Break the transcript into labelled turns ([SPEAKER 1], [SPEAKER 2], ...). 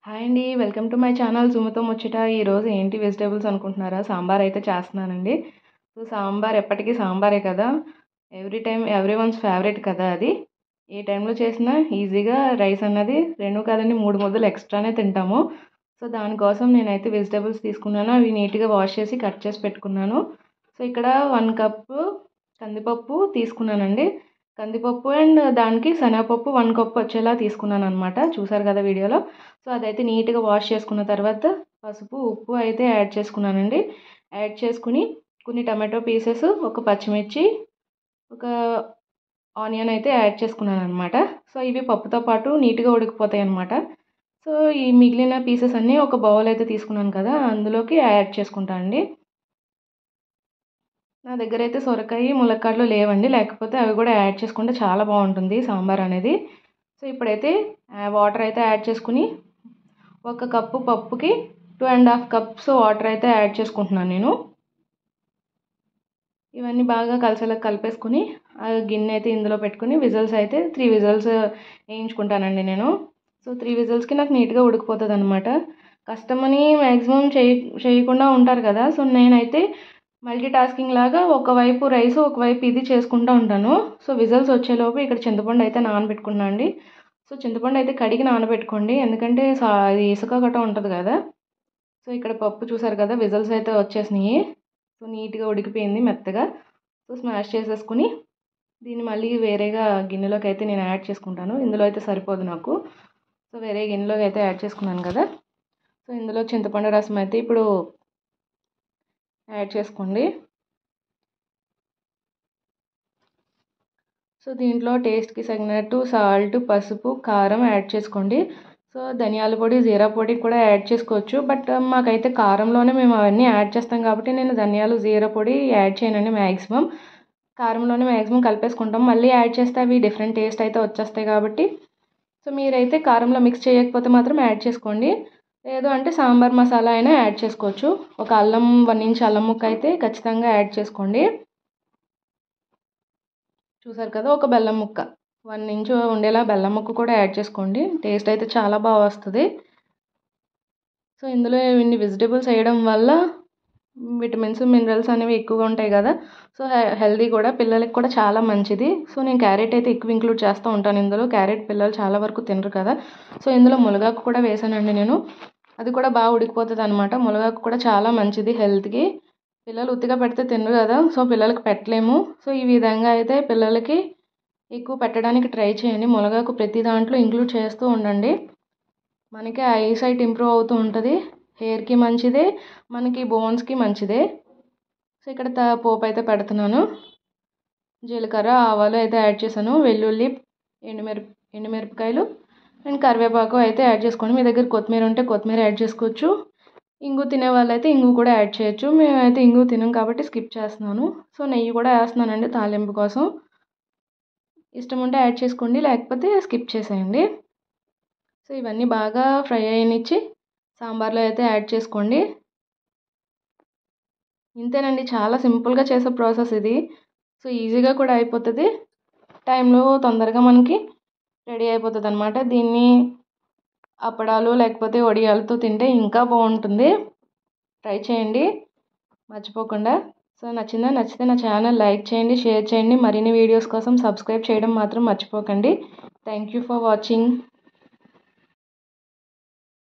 [SPEAKER 1] Hi అండి. Welcome to my channel సుమతో ముచ్చట. ఈరోజు ఏంటి వెజిటేబుల్స్ అనుకుంటున్నారా? సాంబార్ అయితే చేస్తున్నానండి. సో సాంబార్ ఎప్పటికీ సాంబారే కదా! Every time every once favourite కదా అది. ఏ టైంలో చేసినా ఈజీగా రైస్ అన్నది 2 కాదండి 3 ముద్దలు ఎక్స్ట్రానే తింటాము. సో దానికోసం నేనైతే వెజిటేబుల్స్ తీసుకున్నాను. అవి నీట్‌గా వాష్ చేసి కట్ చేసి పెట్టుకున్నాను. సో ఇక్కడ 1 కప్పు కందిపప్పు తీసుకున్నానండి. కందిపప్పు అండ్ దానికి శనగపప్పు 1 కప్ వచ్చేలా తీసుకున్నాననమాట. చూసారు కదా వీడియోలో. సో అదైతే నీట్‌గా వాష్ చేసుకున్న తర్వాత పసుపు, ఉప్పు అయితే యాడ్ చేసుకున్నానండి. యాడ్ చేసుకుని కొన్ని టమాటో పీసెస్, ఒక పచ్చిమిర్చి, ఒక ఆనియన్ అయితే యాడ్ చేసుకున్నాననమాట. సో ఇవి పప్పుతో పాటు నీట్‌గా ఉడికిపోతాయన్నమాట. సో ఈ మిగిలిన పీసెస్ అన్నీ ఒక బౌల్ అయితే తీసుకున్నాను కదా! అందులోకి యాడ్ చేసుకుంటా అండి. నా దగ్గరైతే సొరకాయ, ములక్కాడలు లేవండి. లేకపోతే అవి కూడా యాడ్ చేసుకుంటే చాలా బాగుంటుంది సాంబార్ అనేది. సో ఇప్పుడైతే వాటర్ అయితే యాడ్ చేసుకుని 1 కప్పు పప్పుకి 2.5 కప్స్ వాటర్ అయితే యాడ్ చేసుకుంటున్నాను నేను. ఇవన్నీ బాగా కలిసేలా కలిపేసుకుని ఆ గిన్నె అయితే ఇందులో పెట్టుకుని విజిల్స్ అయితే 3 విజిల్స్ వేయించుకుంటానండి నేను. సో 3 విజిల్స్కి నాకు నీట్‌గా ఉడికిపోతుంది అనమాట. కష్టమని మ్యాక్సిమం చేయకుండా ఉంటారు కదా! సో నేనైతే మల్టీ టాస్కింగ్ లాగా ఒకవైపు రైస్, ఒకవైపు ఇది చేసుకుంటూ ఉంటాను. సో విజిల్స్ వచ్చేలోపు ఇక్కడ చింతపండు అయితే నానబెట్టుకున్నా అండి. సో చింతపండు అయితే కడిగి నానబెట్టుకోండి. ఎందుకంటే అది ఇసుక గట్రా ఉంటుంది కదా! సో ఇక్కడ పప్పు చూసారు కదా! విజిల్స్ అయితే వచ్చేసినాయి. సో నీట్‌గా ఉడికిపోయింది మెత్తగా. సో స్మాష్ చేసేసుకుని దీన్ని మళ్ళీ వేరేగా గిన్నెలోకి అయితే నేను యాడ్ చేసుకుంటాను. ఇందులో అయితే సరిపోదు నాకు. సో వేరే గిన్నెలోకి అయితే యాడ్ చేసుకున్నాను కదా! సో ఇందులో చింతపండు రసం అయితే ఇప్పుడు యాడ్ చేసుకోండి. సో దీంట్లో టేస్ట్‌కి తగినట్టు సాల్ట్, పసుపు, కారం యాడ్ చేసుకోండి. సో ధనియాల పొడి, జీరా పొడి కూడా యాడ్ చేసుకోవచ్చు. బట్ మాకైతే కారంలోనే మేము అవన్నీ యాడ్ చేస్తాం కాబట్టి నేను ధనియాలు, జీరా పొడి యాడ్ చేయనండి మ్యాక్సిమం. కారంలోనే మ్యాక్సిమం కలిపేసుకుంటాం. మళ్ళీ యాడ్ చేస్తే అవి డిఫరెంట్ టేస్ట్ అయితే వచ్చేస్తాయి కాబట్టి సో మీరైతే కారంలో మిక్స్ చేయకపోతే మాత్రం యాడ్ చేసుకోండి. లేదు అంటే సాంబార్ మసాలా అయినా యాడ్ చేసుకోవచ్చు. ఒక 1 ఇంచ్ అల్లం ముక్క అయితే ఖచ్చితంగా యాడ్ చేసుకోండి. చూసారు కదా! ఒక బెల్లం ముక్క 1 ఇంచు ఉండేలా బెల్లం ముక్క కూడా యాడ్ చేసుకోండి. టేస్ట్ అయితే చాలా బాగా వస్తుంది. సో ఇందులో ఇన్ని వెజిటేబుల్స్ వేయడం వల్ల విటమిన్స్, మినరల్స్ అనేవి ఎక్కువగా ఉంటాయి కదా! సో హెల్తీ కూడా పిల్లలకి కూడా చాలా మంచిది. సో నేను క్యారెట్ అయితే ఎక్కువ ఇంక్లూడ్ చేస్తూ ఉంటాను ఇందులో. క్యారెట్ పిల్లలు చాలా వరకు తినరు కదా! సో ఇందులో మునగాకు కూడా వేసానండి నేను. అది కూడా బాగా ఉడికిపోతుంది అనమాట. మునగాకు కూడా చాలా మంచిది హెల్త్‌కి. పిల్లలు ఉత్తిగా పెడితే తినరు కదా! సో పిల్లలకి పెట్టలేము. సో ఈ విధంగా అయితే పిల్లలకి ఎక్కువ పెట్టడానికి ట్రై చేయండి. మునగాకు ప్రతి దాంట్లో ఇంక్లూడ్ చేస్తూ ఉండండి. మనకి ఐ సైట్ ఇంప్రూవ్ అవుతూ ఉంటుంది. హెయిర్‌కి మంచిదే, మనకి బోన్స్‌కి మంచిదే. సో ఇక్కడ పోపు అయితే పెడుతున్నాను. జీలకర్ర, ఆవాలు అయితే యాడ్ చేశాను. వెల్లుల్లి, ఎండుమిరపకాయలు అండ్ కరివేపాకు అయితే యాడ్ చేసుకోండి. మీ దగ్గర కొత్తిమీర ఉంటే కొత్తిమీర యాడ్ చేసుకోవచ్చు. ఇంగు తినే వాళ్ళైతే ఇంగు కూడా యాడ్ చేయొచ్చు. మేమైతే ఇంగు తినం కాబట్టి స్కిప్ చేస్తున్నాను. సో నెయ్యి కూడా వేస్తున్నానండి తాలింపు కోసం. ఇష్టం ఉంటే యాడ్ చేసుకోండి, లేకపోతే స్కిప్ చేసేయండి. సో ఇవన్నీ బాగా ఫ్రై అయ్యనిచ్చి సాంబార్లో అయితే యాడ్ చేసుకోండి. ఇంతేనండి, చాలా సింపుల్గా చేసే ప్రాసెస్ ఇది. సో ఈజీగా కూడా అయిపోతుంది. టైంలో తొందరగా మనకి రెడీ అయిపోతుంది అనమాట. దీన్ని అప్పడాలు లేకపోతే వడియాలతో తింటే ఇంకా బాగుంటుంది. ట్రై చేయండి మర్చిపోకుండా. సో నచ్చిందా? నచ్చితే నా ఛానల్ లైక్ చేయండి, షేర్ చేయండి. మరిన్ని వీడియోస్ కోసం సబ్స్క్రైబ్ చేయడం మాత్రం మర్చిపోకండి. Thank you for watching.